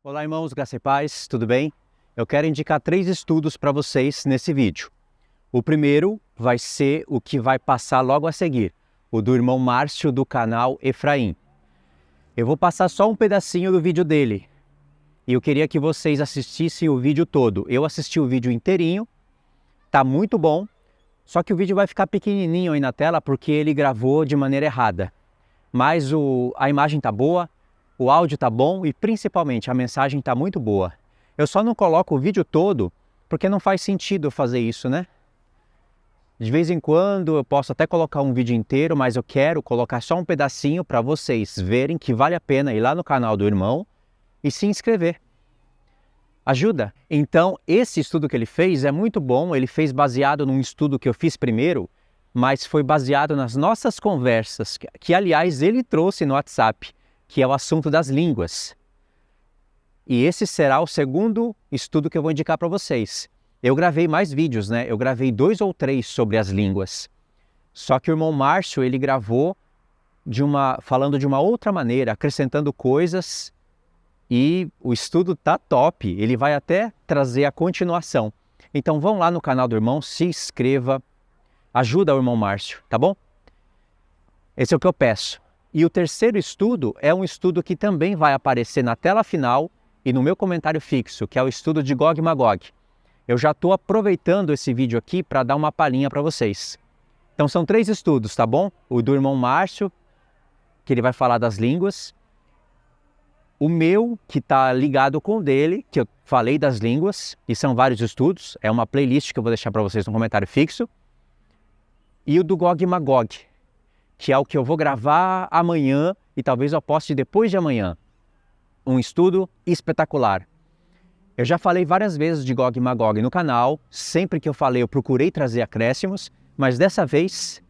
Olá, irmãos, graça e paz, tudo bem? Eu quero indicar 3 estudos para vocês nesse vídeo. O primeiro vai ser o que vai passar logo a seguir, o do irmão Márcio do canal Efraim. Eu vou passar só um pedacinho do vídeo dele e eu queria que vocês assistissem o vídeo todo. Eu assisti o vídeo inteirinho, tá muito bom, só que o vídeo vai ficar pequenininho aí na tela porque ele gravou de maneira errada. Mas a imagem tá boa, o áudio tá bom e principalmente a mensagem tá muito boa. Eu só não coloco o vídeo todo porque não faz sentido eu fazer isso, né? De vez em quando eu posso até colocar um vídeo inteiro, mas eu quero colocar só um pedacinho para vocês verem que vale a pena ir lá no canal do irmão e se inscrever. Ajuda? Então, esse estudo que ele fez é muito bom, ele fez baseado num estudo que eu fiz primeiro, mas foi baseado nas nossas conversas, que aliás ele trouxe no WhatsApp, que é o assunto das línguas. E esse será o segundo estudo que eu vou indicar para vocês. Eu gravei mais vídeos, né? Eu gravei 2 ou 3 sobre as línguas. Só que o irmão Márcio, ele gravou falando de uma outra maneira, acrescentando coisas, e o estudo tá top. Ele vai até trazer a continuação. Então vão lá no canal do irmão, se inscreva, ajuda o irmão Márcio, tá bom? Esse é o que eu peço. E o terceiro estudo é um estudo que também vai aparecer na tela final e no meu comentário fixo, que é o estudo de Gog e Magog. Eu já estou aproveitando esse vídeo aqui para dar uma palhinha para vocês. Então são 3 estudos, tá bom? O do irmão Márcio, que ele vai falar das línguas. O meu, que está ligado com o dele, que eu falei das línguas, e são vários estudos. É uma playlist que eu vou deixar para vocês no comentário fixo. E o do Gog e Magog, que é o que eu vou gravar amanhã e talvez eu poste depois de amanhã. Um estudo espetacular. Eu já falei várias vezes de Gog e Magog no canal, sempre que eu falei eu procurei trazer acréscimos, mas dessa vez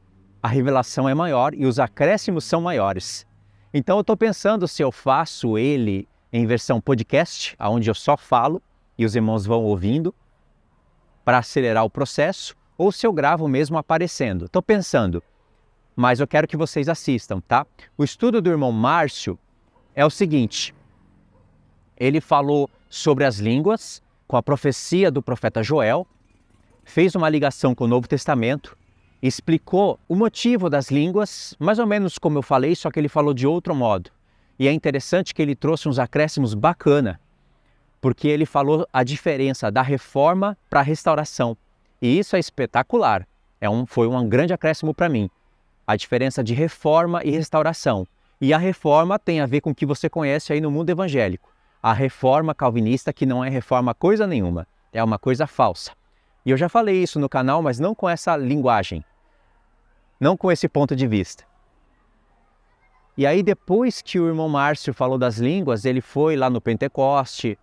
a revelação é maior e os acréscimos são maiores. Então eu estou pensando se eu faço ele em versão podcast, onde eu só falo e os irmãos vão ouvindo, para acelerar o processo, ou se eu gravo mesmo aparecendo. Estou pensando. Mas eu quero que vocês assistam, tá? O estudo do irmão Márcio é o seguinte. Ele falou sobre as línguas, com a profecia do profeta Joel, fez uma ligação com o Novo Testamento, explicou o motivo das línguas, mais ou menos como eu falei, só que ele falou de outro modo. E é interessante que ele trouxe uns acréscimos bacana, porque ele falou a diferença da reforma para a restauração. E isso é espetacular. Foi um grande acréscimo para mim. A diferença de reforma e restauração. E a reforma tem a ver com o que você conhece aí no mundo evangélico. A reforma calvinista, que não é reforma coisa nenhuma, é uma coisa falsa. E eu já falei isso no canal, mas não com essa linguagem, não com esse ponto de vista. E aí depois que o irmão Márcio falou das línguas, ele foi lá no Pentecoste,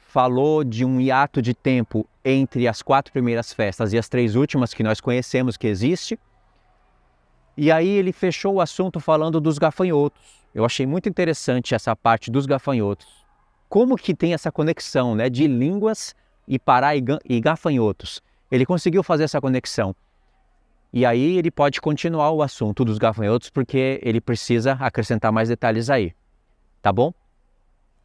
falou de um hiato de tempo entre as 4 primeiras festas e as 3 últimas que nós conhecemos que existe. E aí ele fechou o assunto falando dos gafanhotos. Eu achei muito interessante essa parte dos gafanhotos. Como que tem essa conexão, né, de línguas e Pará e gafanhotos? Ele conseguiu fazer essa conexão. E aí ele pode continuar o assunto dos gafanhotos porque ele precisa acrescentar mais detalhes aí. Tá bom?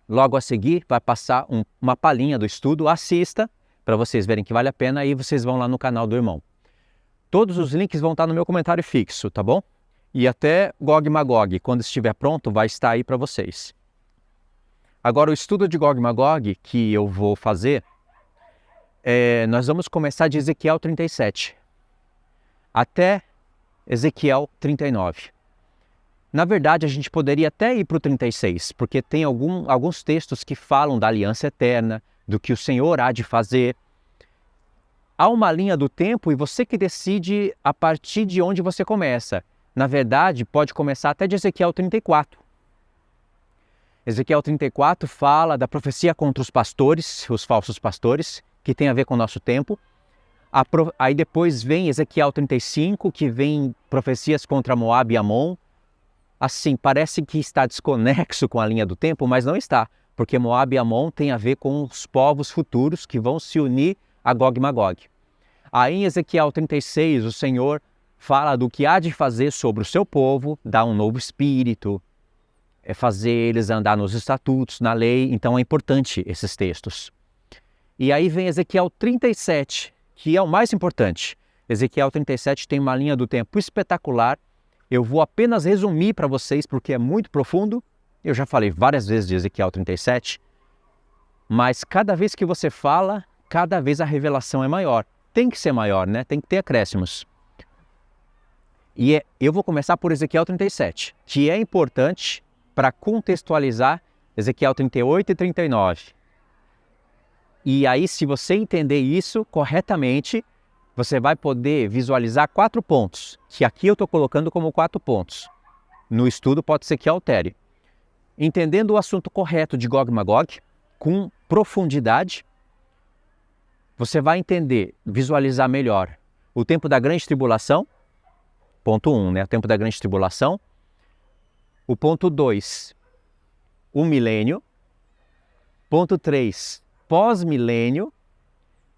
Logo a seguir vai passar uma palhinha do estudo. Assista para vocês verem que vale a pena e vocês vão lá no canal do irmão. Todos os links vão estar no meu comentário fixo, tá bom? E até Gog e Magog, quando estiver pronto, vai estar aí para vocês. Agora, o estudo de Gog e Magog que eu vou fazer, nós vamos começar de Ezequiel 37 até Ezequiel 39. Na verdade, a gente poderia até ir para o 36, porque tem alguns textos que falam da aliança eterna, do que o Senhor há de fazer. Há uma linha do tempo e você que decide a partir de onde você começa. Na verdade, pode começar até de Ezequiel 34. Ezequiel 34 fala da profecia contra os pastores, os falsos pastores, que tem a ver com o nosso tempo. Aí depois vem Ezequiel 35, que vem profecias contra Moab e Amon. Assim, parece que está desconexo com a linha do tempo, mas não está, porque Moab e Amon tem a ver com os povos futuros que vão se unir a Gog e Magog. Aí em Ezequiel 36, o Senhor fala do que há de fazer sobre o seu povo, dá um novo espírito, fazer eles andar nos estatutos, na lei, então é importante esses textos. E aí vem Ezequiel 37, que é o mais importante. Ezequiel 37 tem uma linha do tempo espetacular. Eu vou apenas resumir para vocês porque é muito profundo. Eu já falei várias vezes de Ezequiel 37, mas cada vez que você fala, cada vez a revelação é maior. Tem que ser maior, né? Tem que ter acréscimos. E eu vou começar por Ezequiel 37, que é importante para contextualizar Ezequiel 38 e 39. E aí, se você entender isso corretamente, você vai poder visualizar 4 pontos, que aqui eu estou colocando como 4 pontos. No estudo pode ser que altere. Entendendo o assunto correto de Gog e Magog, com profundidade, você vai entender, visualizar melhor o tempo da grande tribulação, ponto 1, né? O tempo da grande tribulação. O ponto 2, o milênio. Ponto 3, pós-milênio.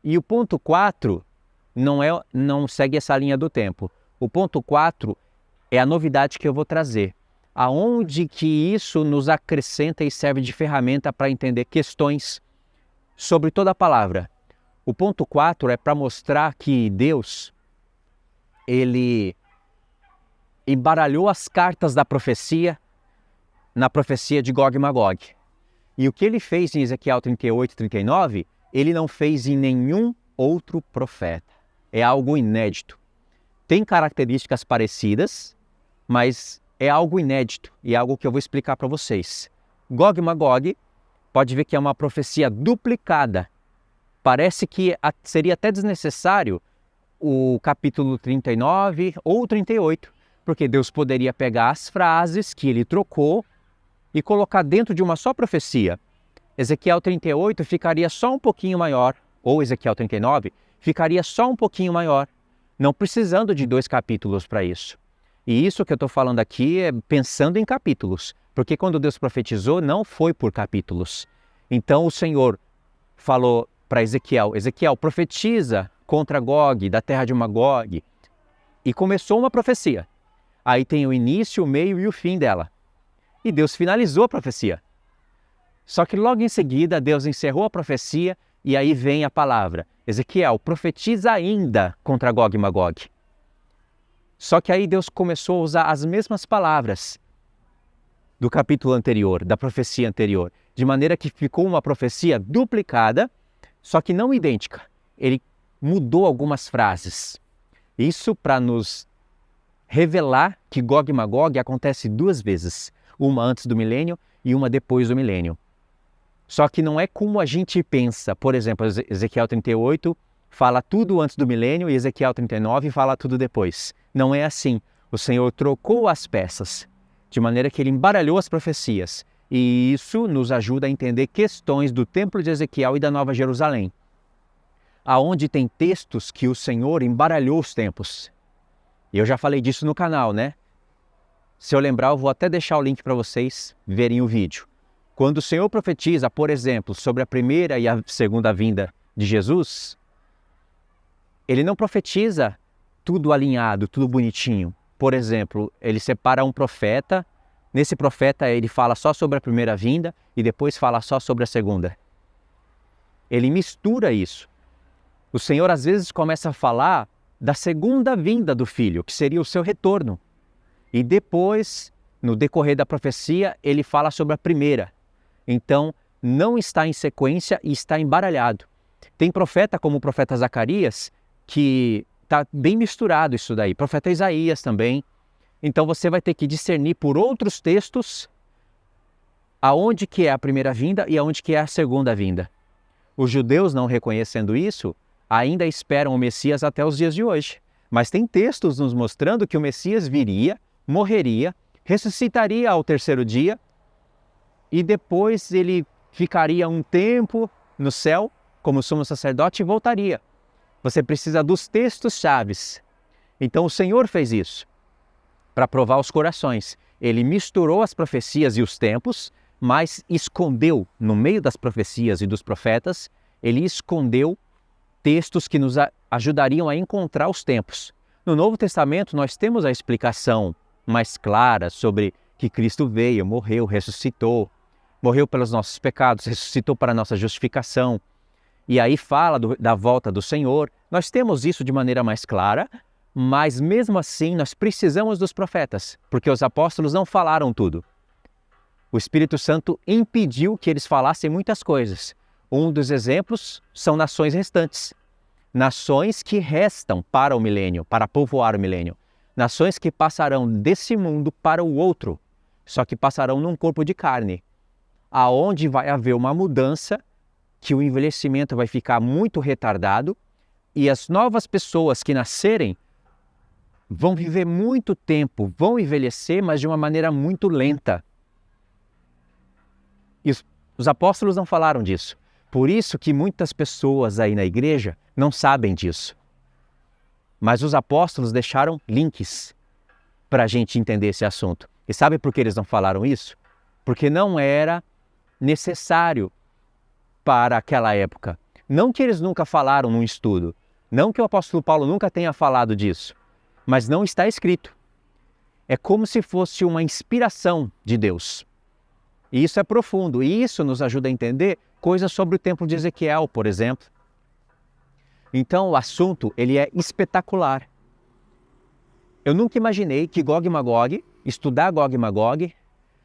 E o ponto 4 não segue essa linha do tempo. O ponto 4 é a novidade que eu vou trazer. Aonde que isso nos acrescenta e serve de ferramenta para entender questões sobre toda a palavra. O ponto 4 é para mostrar que Deus, ele embaralhou as cartas da profecia na profecia de Gog e Magog. E o que ele fez em Ezequiel 38 e 39, ele não fez em nenhum outro profeta. É algo inédito. Tem características parecidas, mas é algo inédito e é algo que eu vou explicar para vocês. Gog e Magog, pode ver que é uma profecia duplicada. Parece que seria até desnecessário o capítulo 39 ou 38, porque Deus poderia pegar as frases que ele trocou e colocar dentro de uma só profecia. Ezequiel 38 ficaria só um pouquinho maior, ou Ezequiel 39 ficaria só um pouquinho maior, não precisando de 2 capítulos para isso. E isso que eu estou falando aqui é pensando em capítulos, porque quando Deus profetizou não foi por capítulos. Então o Senhor falou para Ezequiel, Ezequiel, profetiza contra Gog, da terra de Magog, e começou uma profecia. Aí tem o início, o meio e o fim dela. E Deus finalizou a profecia. Só que logo em seguida Deus encerrou a profecia e aí vem a palavra. Ezequiel, profetiza ainda contra Gog e Magog. Só que aí Deus começou a usar as mesmas palavras do capítulo anterior, da profecia anterior, de maneira que ficou uma profecia duplicada, só que não idêntica. Ele mudou algumas frases. Isso para nos revelar que Gog e Magog acontece 2 vezes, uma antes do milênio e uma depois do milênio. Só que não é como a gente pensa. Por exemplo, Ezequiel 38 fala tudo antes do milênio e Ezequiel 39 fala tudo depois. Não é assim. O Senhor trocou as peças, de maneira que ele embaralhou as profecias. E isso nos ajuda a entender questões do Templo de Ezequiel e da Nova Jerusalém, aonde tem textos que o Senhor embaralhou os tempos. E eu já falei disso no canal, né? Se eu lembrar, eu vou até deixar o link para vocês verem o vídeo. Quando o Senhor profetiza, por exemplo, sobre a primeira e a segunda vinda de Jesus, ele não profetiza tudo alinhado, tudo bonitinho. Por exemplo, ele separa um profeta, nesse profeta ele fala só sobre a primeira vinda e depois fala só sobre a segunda. Ele mistura isso. O Senhor às vezes começa a falar da segunda vinda do Filho, que seria o seu retorno. E depois, no decorrer da profecia, ele fala sobre a primeira. Então, não está em sequência e está embaralhado. Tem profeta como o profeta Zacarias, que está bem misturado isso daí. Profeta Isaías também. Então, você vai ter que discernir por outros textos aonde que é a primeira vinda e aonde que é a segunda vinda. Os judeus, não reconhecendo isso, ainda esperam o Messias até os dias de hoje. Mas tem textos nos mostrando que o Messias viria, morreria, ressuscitaria ao 3º dia e depois ele ficaria um tempo no céu como sumo sacerdote e voltaria. Você precisa dos textos chaves. Então o Senhor fez isso para provar os corações. Ele misturou as profecias e os tempos, mas escondeu no meio das profecias e dos profetas, ele escondeu textos que nos ajudariam a encontrar os tempos. No Novo Testamento nós temos a explicação mais clara sobre que Cristo veio, morreu, ressuscitou, morreu pelos nossos pecados, ressuscitou para a nossa justificação. E aí fala da volta do Senhor. Nós temos isso de maneira mais clara, mas mesmo assim nós precisamos dos profetas, porque os apóstolos não falaram tudo. O Espírito Santo impediu que eles falassem muitas coisas. Um dos exemplos são nações restantes. Nações que restam para o milênio, para povoar o milênio. Nações que passarão desse mundo para o outro, só que passarão num corpo de carne, aonde vai haver uma mudança, que o envelhecimento vai ficar muito retardado e as novas pessoas que nascerem vão viver muito tempo, vão envelhecer, mas de uma maneira muito lenta. E os apóstolos não falaram disso. Por isso que muitas pessoas aí na igreja não sabem disso. Mas os apóstolos deixaram links para a gente entender esse assunto. E sabe por que eles não falaram isso? Porque não era necessário para aquela época. Não que eles nunca falaram num estudo. Não que o apóstolo Paulo nunca tenha falado disso. Mas não está escrito. É como se fosse uma inspiração de Deus. E isso é profundo. E isso nos ajuda a entender coisas sobre o templo de Ezequiel, por exemplo. Então o assunto ele é espetacular. Eu nunca imaginei que Gog e Magog, estudar Gog e Magog,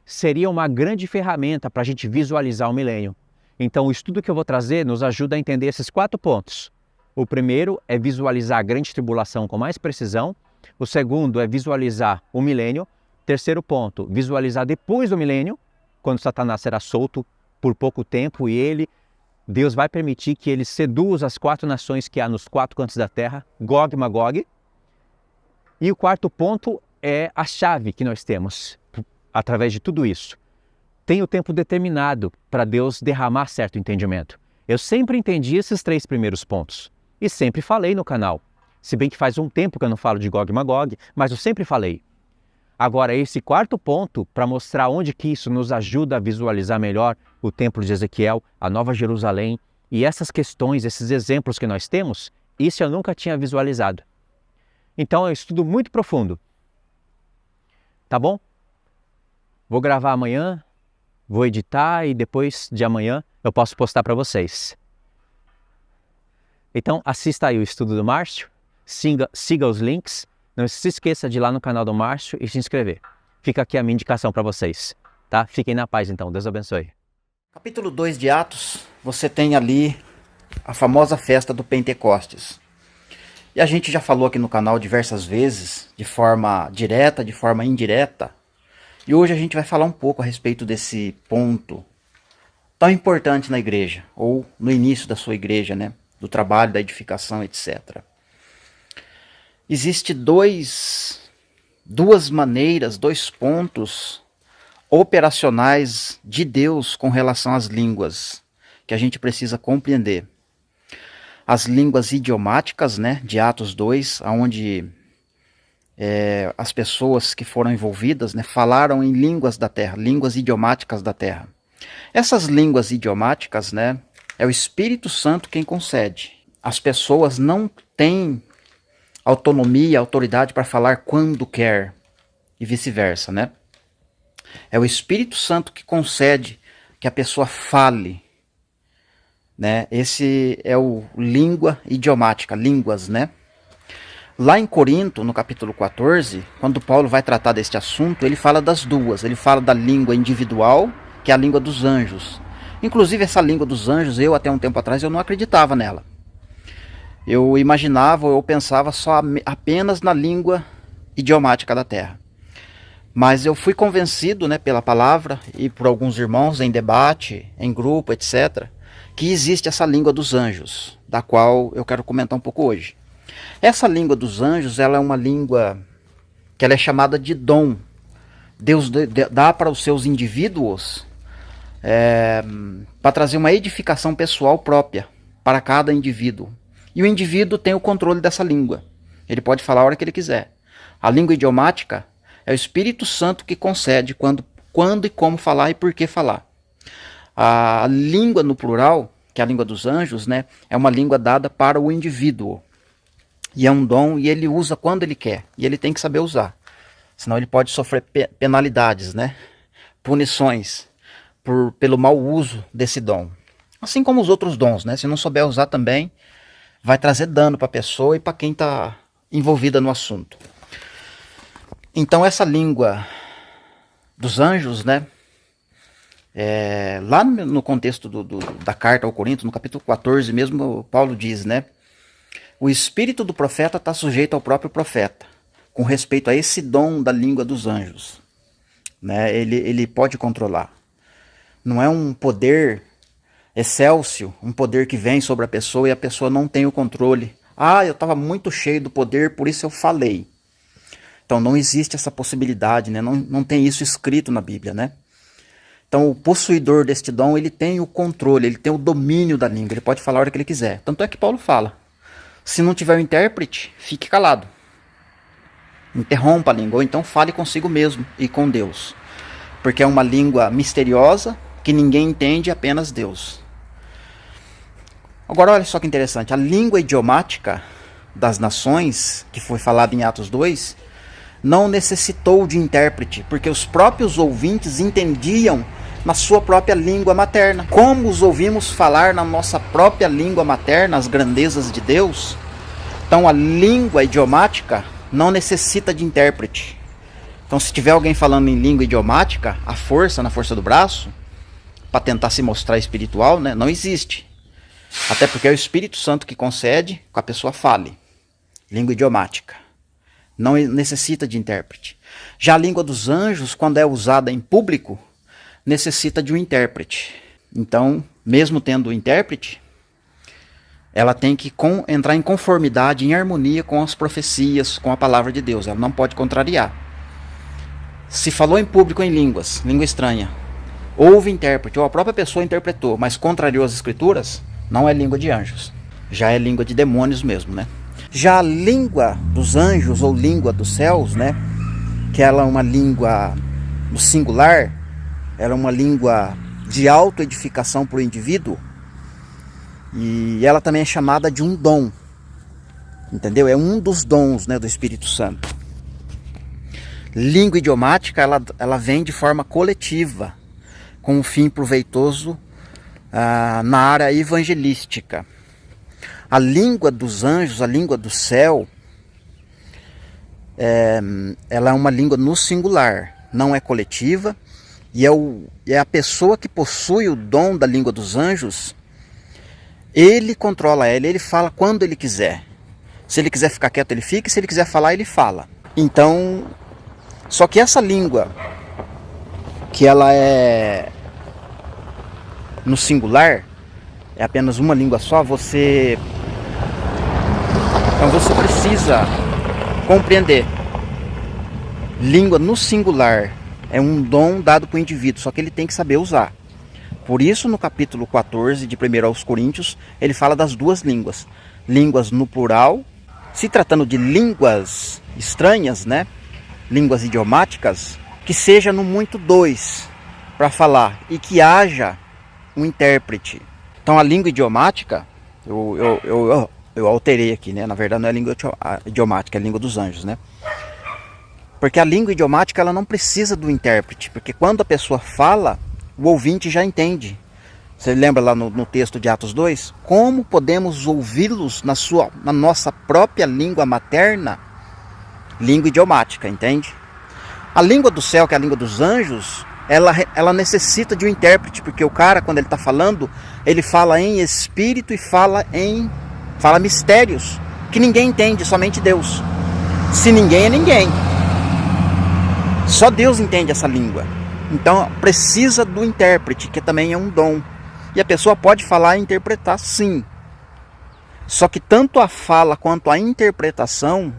seria uma grande ferramenta para a gente visualizar o milênio. Então o estudo que eu vou trazer nos ajuda a entender esses 4 pontos. O primeiro é visualizar a grande tribulação com mais precisão. O segundo é visualizar o milênio. Terceiro ponto, visualizar depois do milênio, quando Satanás será solto por pouco tempo e Deus vai permitir que ele seduza as 4 nações que há nos 4 cantos da terra, Gog e Magog. E o quarto ponto é a chave que nós temos através de tudo isso. Tem o tempo determinado para Deus derramar certo entendimento. Eu sempre entendi esses 3 primeiros pontos e sempre falei no canal. Se bem que faz um tempo que eu não falo de Gog e Magog, mas eu sempre falei. Agora, esse quarto ponto, para mostrar onde que isso nos ajuda a visualizar melhor o Templo de Ezequiel, a Nova Jerusalém e essas questões, esses exemplos que nós temos, isso eu nunca tinha visualizado. Então é um estudo muito profundo. Tá bom? Vou gravar amanhã, vou editar e depois de amanhã eu posso postar para vocês. Então assista aí o estudo do Márcio, siga os links. Não se esqueça de ir lá no canal do Márcio e se inscrever. Fica aqui a minha indicação para vocês, tá? Fiquem na paz então, Deus abençoe. Capítulo 2 de Atos, você tem ali a famosa festa do Pentecostes. E a gente já falou aqui no canal diversas vezes, de forma direta, de forma indireta. E hoje a gente vai falar um pouco a respeito desse ponto tão importante na igreja, ou no início da sua igreja, né? Do trabalho, da edificação, etc. Existe duas maneiras, 2 pontos operacionais de Deus com relação às línguas, que a gente precisa compreender. As línguas idiomáticas, né, de Atos 2, onde as pessoas que foram envolvidas, né, falaram em línguas da terra, línguas idiomáticas da terra. Essas línguas idiomáticas, né, é o Espírito Santo quem concede. As pessoas não têm autonomia, autoridade para falar quando quer e vice-versa, né? É o Espírito Santo que concede que a pessoa fale, né? Esse é o língua idiomática, línguas, né? Lá em Corinto, no capítulo 14, quando Paulo vai tratar deste assunto, ele fala das duas. Ele fala da língua individual, que é a língua dos anjos. Inclusive essa língua dos anjos, eu até um tempo atrás, eu não acreditava nela. Eu imaginava, eu pensava apenas na língua idiomática da terra. Mas eu fui convencido, né, pela palavra e por alguns irmãos em debate, em grupo, etc., que existe essa língua dos anjos, da qual eu quero comentar um pouco hoje. Essa língua dos anjos, ela é uma língua que ela é chamada de dom. Deus dá para os seus indivíduos para trazer uma edificação pessoal própria para cada indivíduo. E o indivíduo tem o controle dessa língua. Ele pode falar a hora que ele quiser. A língua idiomática é o Espírito Santo que concede quando e como falar e por que falar. A língua no plural, que é a língua dos anjos, né, é uma língua dada para o indivíduo. E é um dom e ele usa quando ele quer. E ele tem que saber usar. Senão ele pode sofrer penalidades, né? Punições pelo mau uso desse dom. Assim como os outros dons, né? Se não souber usar também, vai trazer dano para a pessoa e para quem está envolvida no assunto. Então essa língua dos anjos, né? Lá no contexto da carta ao Coríntios, no capítulo 14 mesmo, Paulo diz, né? O espírito do profeta está sujeito ao próprio profeta, com respeito a esse dom da língua dos anjos. Né? Ele pode controlar. Não é um poder excelso, um poder que vem sobre a pessoa e a pessoa não tem o controle. Eu estava muito cheio do poder, por isso eu falei. Então não existe essa possibilidade, né? Não tem isso escrito na Bíblia, né? Então o possuidor deste dom, ele tem o controle, ele tem o domínio da língua, ele pode falar a hora que ele quiser. Tanto é que Paulo fala, se não tiver o intérprete, fique calado. Interrompa a língua, ou então fale consigo mesmo e com Deus. Porque é uma língua misteriosa, que ninguém entende, apenas Deus. Agora olha só que interessante, a língua idiomática das nações, que foi falada em Atos 2, não necessitou de intérprete, porque os próprios ouvintes entendiam na sua própria língua materna. Como os ouvimos falar na nossa própria língua materna as grandezas de Deus, então a língua idiomática não necessita de intérprete. Então se tiver alguém falando em língua idiomática, na força do braço, para tentar se mostrar espiritual, né, não existe. Até porque é o Espírito Santo que concede que a pessoa fale. Língua idiomática. Não necessita de intérprete. Já a língua dos anjos, quando é usada em público, necessita de um intérprete. Então, mesmo tendo o intérprete, ela tem que entrar em conformidade, em harmonia com as profecias, com a palavra de Deus. Ela não pode contrariar. Se falou em público em línguas, língua estranha, houve intérprete, ou a própria pessoa interpretou, mas contrariou as escrituras, não é língua de anjos. Já é língua de demônios mesmo, né? Já a língua dos anjos, ou língua dos céus, né? Que ela é uma língua no singular, ela é uma língua de autoedificação para o indivíduo, e ela também é chamada de um dom, entendeu? É um dos dons, né, do Espírito Santo. Língua idiomática, ela vem de forma coletiva, com um fim proveitoso na área evangelística. A língua dos anjos, a língua do céu, ela é uma língua no singular, não é coletiva, e é a pessoa que possui o dom da língua dos anjos, ele controla ela, ele fala quando ele quiser. Se ele quiser ficar quieto, ele fica, se ele quiser falar, ele fala. Então, só que essa língua, que ela é no singular, é apenas uma língua só, então você precisa compreender. Língua no singular é um dom dado para o indivíduo, só que ele tem que saber usar. Por isso, no capítulo 14 de 1 aos Coríntios, ele fala das duas línguas. Línguas no plural, se tratando de línguas estranhas, né? Línguas idiomáticas, que seja no muito dois para falar e que haja um intérprete. Então a língua idiomática, eu alterei aqui, né? Na verdade não é língua idiomática, é a língua dos anjos, né? Porque a língua idiomática, ela não precisa do intérprete, porque quando a pessoa fala, o ouvinte já entende. Você lembra lá no texto de Atos 2? Como podemos ouvi-los na nossa própria língua materna? Língua idiomática, entende? A língua do céu, que é a língua dos anjos, ela necessita de um intérprete, porque o cara, quando ele está falando, ele fala em espírito e fala mistérios que ninguém entende, somente Deus. Se ninguém é ninguém. Só Deus entende essa língua. Então precisa do intérprete, que também é um dom. E a pessoa pode falar e interpretar, sim. Só que tanto a fala quanto a interpretação,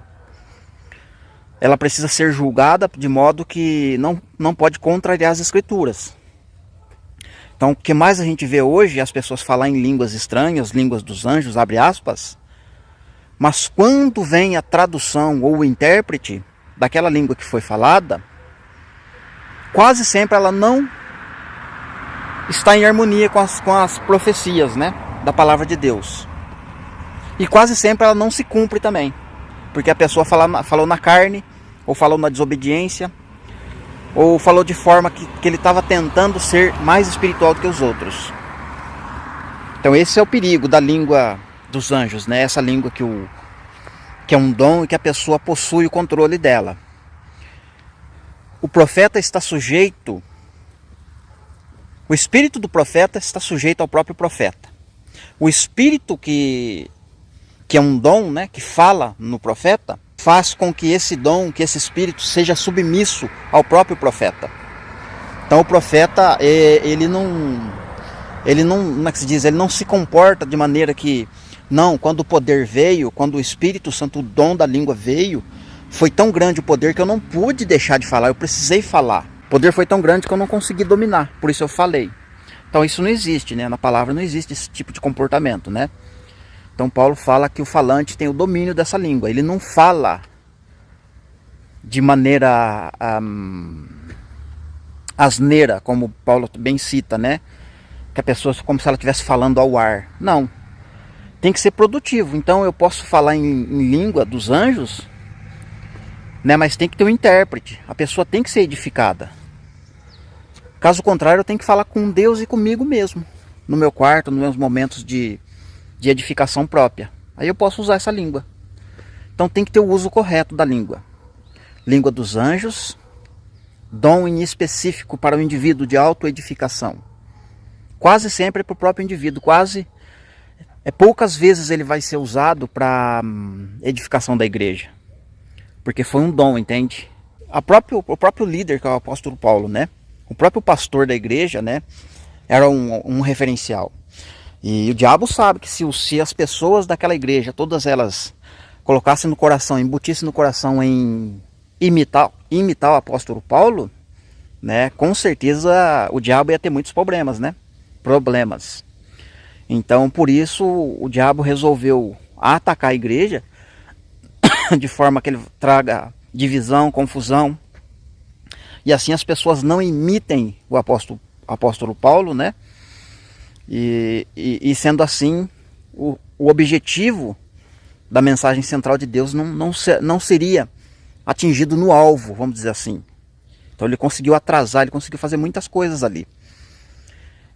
ela precisa ser julgada de modo que não pode contrariar as escrituras. Então o que mais a gente vê hoje, as pessoas falar em línguas estranhas, línguas dos anjos, abre aspas, mas quando vem a tradução ou o intérprete daquela língua que foi falada, quase sempre ela não está em harmonia com as profecias, né, da palavra de Deus. E quase sempre ela não se cumpre também. Porque a pessoa falou na carne, ou falou na desobediência, ou falou de forma que ele estava tentando ser mais espiritual do que os outros. Então esse é o perigo da língua dos anjos, né? Essa língua que é um dom e que a pessoa possui o controle dela. O profeta está sujeito, o espírito do profeta está sujeito ao próprio profeta. O espírito que é um dom, né, que fala no profeta, faz com que esse dom, que esse espírito seja submisso ao próprio profeta. Então o profeta, ele não, como é que se diz? Ele não se comporta de maneira que, não, quando o poder veio, quando o Espírito Santo, o dom da língua veio, foi tão grande o poder que eu não pude deixar de falar, eu precisei falar. O poder foi tão grande que eu não consegui dominar, por isso eu falei. Então isso não existe, né? Na palavra não existe esse tipo de comportamento, né? Então Paulo fala que o falante tem o domínio dessa língua. Ele não fala de maneira asneira, como Paulo bem cita, né? Que a pessoa, como se ela estivesse falando ao ar. Não. Tem que ser produtivo. Então eu posso falar em língua dos anjos, né? Mas tem que ter um intérprete. A pessoa tem que ser edificada. Caso contrário, eu tenho que falar com Deus e comigo mesmo. No meu quarto, nos meus momentos de edificação própria. Aí eu posso usar essa língua. Então tem que ter o uso correto da língua. Língua dos anjos, dom em específico para o indivíduo de autoedificação. Quase sempre é para o próprio indivíduo, poucas vezes ele vai ser usado para edificação da igreja. Porque foi um dom, entende? O próprio líder, que é o apóstolo Paulo, né? O próprio pastor da igreja, né? Era um referencial. E o diabo sabe que se as pessoas daquela igreja, todas elas colocassem no coração, embutissem no coração em imitar o apóstolo Paulo, né, com certeza o diabo ia ter muitos problemas, né? Então, por isso, o diabo resolveu atacar a igreja de forma que ele traga divisão, confusão. E assim as pessoas não imitem o apóstolo Paulo, né? E sendo assim, o objetivo da mensagem central de Deus não seria atingido no alvo, vamos dizer assim. Então ele conseguiu atrasar, ele conseguiu fazer muitas coisas ali.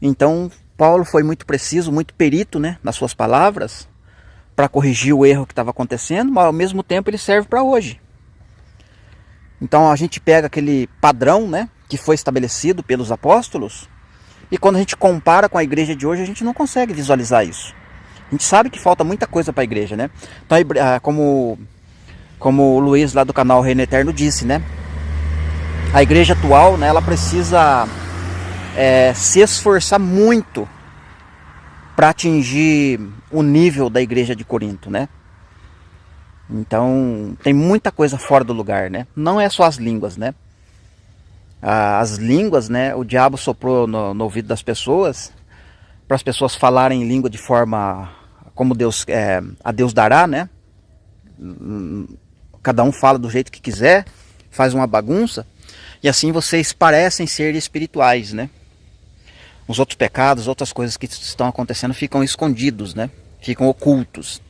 Então Paulo foi muito preciso, muito perito, né, nas suas palavras, para corrigir o erro que estava acontecendo, mas ao mesmo tempo ele serve para hoje. Então a gente pega aquele padrão, né, que foi estabelecido pelos apóstolos, e quando a gente compara com a igreja de hoje, a gente não consegue visualizar isso. A gente sabe que falta muita coisa para a igreja, né? Então, como o Luiz lá do canal Reino Eterno disse, né? A igreja atual, né, ela precisa se esforçar muito para atingir o nível da igreja de Corinto, né? Então, tem muita coisa fora do lugar, né? Não é só as línguas, né? As línguas, né, o diabo soprou no ouvido das pessoas para as pessoas falarem língua de forma como a Deus dará, né? Cada um fala do jeito que quiser, faz uma bagunça, e assim vocês parecem ser espirituais, né? Os outros pecados, outras coisas que estão acontecendo ficam escondidos, né? Ficam ocultos.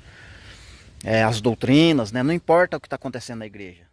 As doutrinas, né? Não importa o que está acontecendo na igreja.